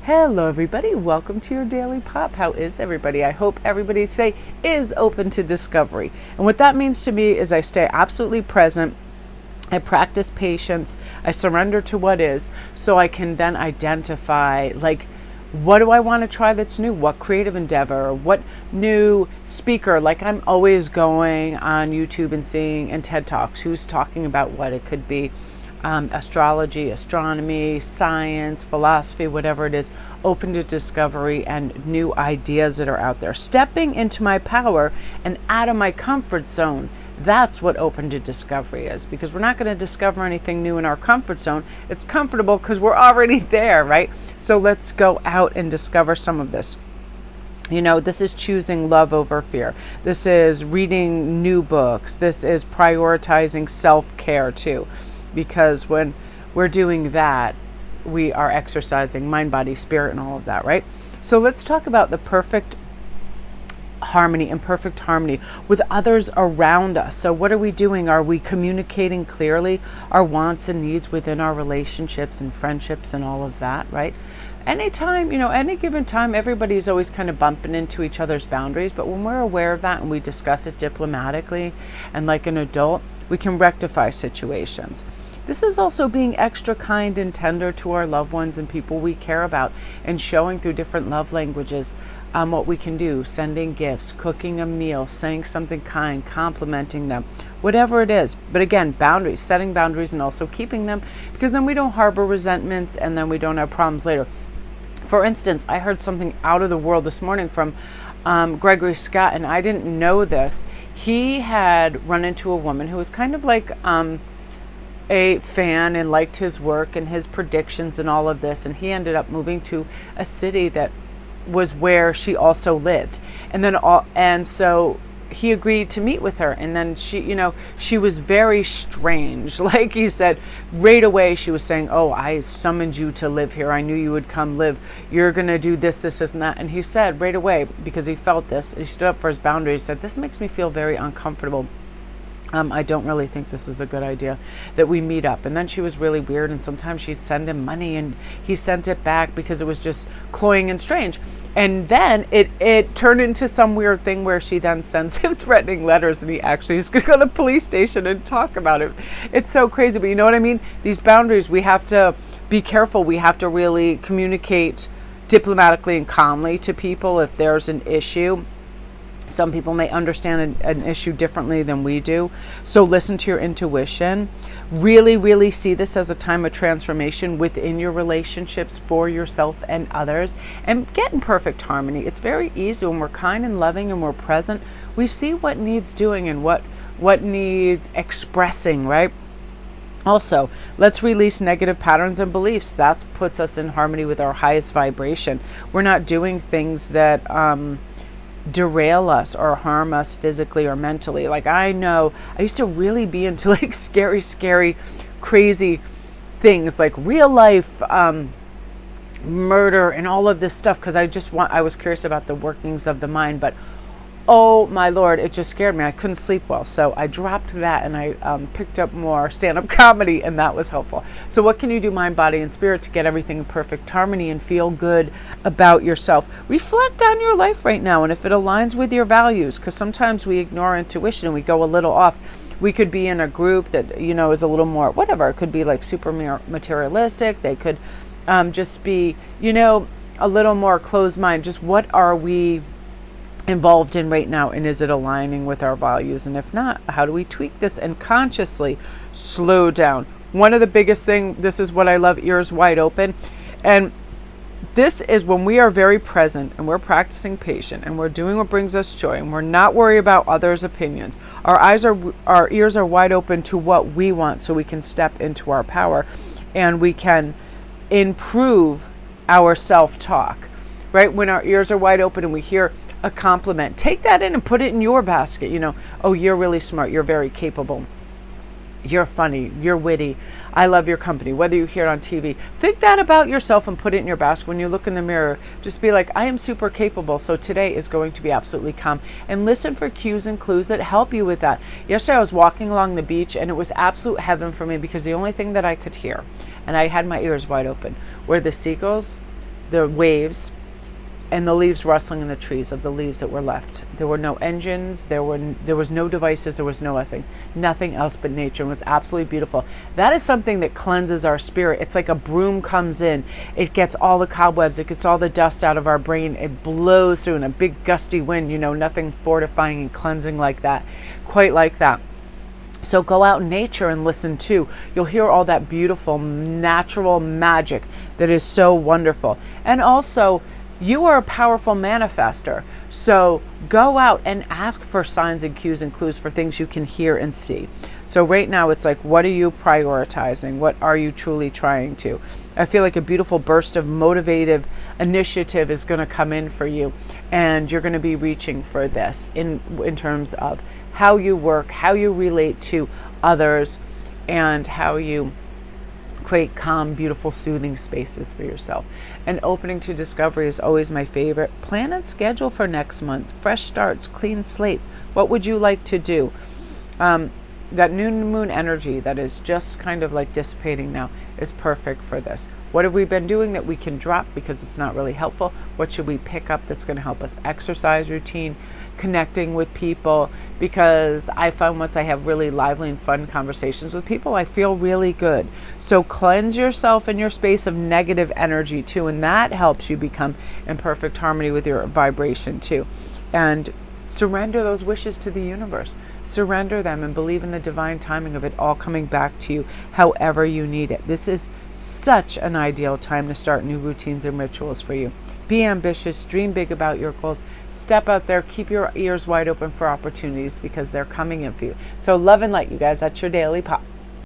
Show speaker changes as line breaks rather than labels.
Hello everybody, welcome to your Daily Pop. How is everybody? I hope everybody today is open to discovery. And what that means to me is I stay absolutely present. I practice patience. I surrender to what is so I can then identify, like, what do I want to try that's new? What creative endeavor? What new speaker? Like, I'm always going on YouTube and seeing and TED Talks who's talking about what it could be. Astrology, astronomy, science, philosophy, whatever it is, open to discovery and new ideas that are out there. Stepping into my power and out of my comfort zone. That's what open to discovery is, because we're not going to discover anything new in our comfort zone. It's comfortable because we're already there, right? So let's go out and discover some of this. You know, this is choosing love over fear. This is reading new books. This is prioritizing self-care too. Because when we're doing that, we are exercising mind, body, spirit, and all of that, right? So let's talk about the perfect harmony and perfect harmony with others around us. So what are we doing? Are we communicating clearly our wants and needs within our relationships and friendships and all of that, right? Anytime, any given time, everybody's always kind of bumping into each other's boundaries. But when we're aware of that and we discuss it diplomatically and like an adult, we can rectify situations. This is also being extra kind and tender to our loved ones and people we care about, and showing through different love languages what we can do, sending gifts, cooking a meal, saying something kind, complimenting them, whatever it is. But again, boundaries, setting boundaries and also keeping them, because then we don't harbor resentments and then we don't have problems later. For instance, I heard something out of the world this morning from Gregory Scott, and I didn't know this. He had run into a woman who was kind of like a fan and liked his work and his predictions and all of this, and he ended up moving to a city that was where she also lived, and so he agreed to meet with her. And then she was very strange. Like he said, right away she was saying, "Oh, I summoned you to live here. I knew you would come live. You're going to do this, and that." And he said right away, because he felt this, he stood up for his boundaries, he said, "This makes me feel very uncomfortable. I don't really think this is a good idea that we meet up." And then she was really weird, and sometimes she'd send him money and he sent it back because it was just cloying and strange. And then it turned into some weird thing where she then sends him threatening letters, and he actually is going to go to the police station and talk about it. It's so crazy, but you know what I mean? These boundaries, we have to be careful. We have to really communicate diplomatically and calmly to people if there's an issue. Some people may understand an issue differently than we do. So listen to your intuition. Really, really see this as a time of transformation within your relationships, for yourself and others, and get in perfect harmony. It's very easy when we're kind and loving and we're present. We see what needs doing and what needs expressing, right? Also, let's release negative patterns and beliefs. That puts us in harmony with our highest vibration. We're not doing things that derail us or harm us physically or mentally. Like, I know I used to really be into like scary, crazy things like real life murder and all of this stuff, because I was curious about the workings of the mind. But oh my Lord, it just scared me. I couldn't sleep well. So I dropped that and I picked up more stand-up comedy, and that was helpful. So what can you do, mind, body, and spirit, to get everything in perfect harmony and feel good about yourself? Reflect on your life right now, and if it aligns with your values, because sometimes we ignore intuition and we go a little off. We could be in a group that, is a little more, whatever. It could be like super materialistic. They could just be, a little more closed mind. Just what are we involved in right now, and is it aligning with our values? And if not, how do we tweak this and consciously slow down? One of the biggest things, this is what I love, ears wide open. And this is when we are very present and we're practicing patience and we're doing what brings us joy and we're not worried about others' opinions. Our ears are wide open to what we want, so we can step into our power and we can improve our self-talk, right? When our ears are wide open and we hear a compliment, take that in and put it in your basket. Oh, you're really smart. You're very capable. You're funny. You're witty. I love your company. Whether you hear it on TV, think that about yourself and put it in your basket. When you look in the mirror, just be like, I am super capable. So today is going to be absolutely calm, and listen for cues and clues that help you with that. Yesterday I was walking along the beach and it was absolute heaven for me, because the only thing that I could hear, and I had my ears wide open, were the seagulls the waves and the leaves rustling in the trees of the leaves that were left. There were no engines, there was no devices, there was nothing else but nature. It was absolutely beautiful. That is something that cleanses our spirit. It's like a broom comes in, it gets all the cobwebs, it gets all the dust out of our brain, it blows through in a big gusty wind, nothing fortifying and cleansing like that, quite like that. So go out in nature and listen too. You'll hear all that beautiful natural magic that is so wonderful. And also, you are a powerful manifester. So go out and ask for signs and cues and clues for things you can hear and see. So right now it's like, what are you prioritizing? What are you truly trying to? I feel like a beautiful burst of motivative initiative is going to come in for you. And you're going to be reaching for this in terms of how you work, how you relate to others, and how you create calm, beautiful, soothing spaces for yourself. And opening to discovery is always my favorite. Plan and schedule for next month. Fresh starts, clean slates. What would you like to do? That new moon energy that is just kind of like dissipating now is perfect for this. What have we been doing that we can drop because it's not really helpful? What should we pick up that's going to help us? Exercise routine, connecting with people, because I find once I have really lively and fun conversations with people, I feel really good. So cleanse yourself in your space of negative energy too, and that helps you become in perfect harmony with your vibration too. And surrender those wishes to the universe. Surrender them and believe in the divine timing of it all coming back to you however you need it. This is such an ideal time to start new routines and rituals for you. Be ambitious, dream big about your goals, step out there, keep your ears wide open for opportunities because they're coming in for you. So love and light, you guys. That's your Daily Pop.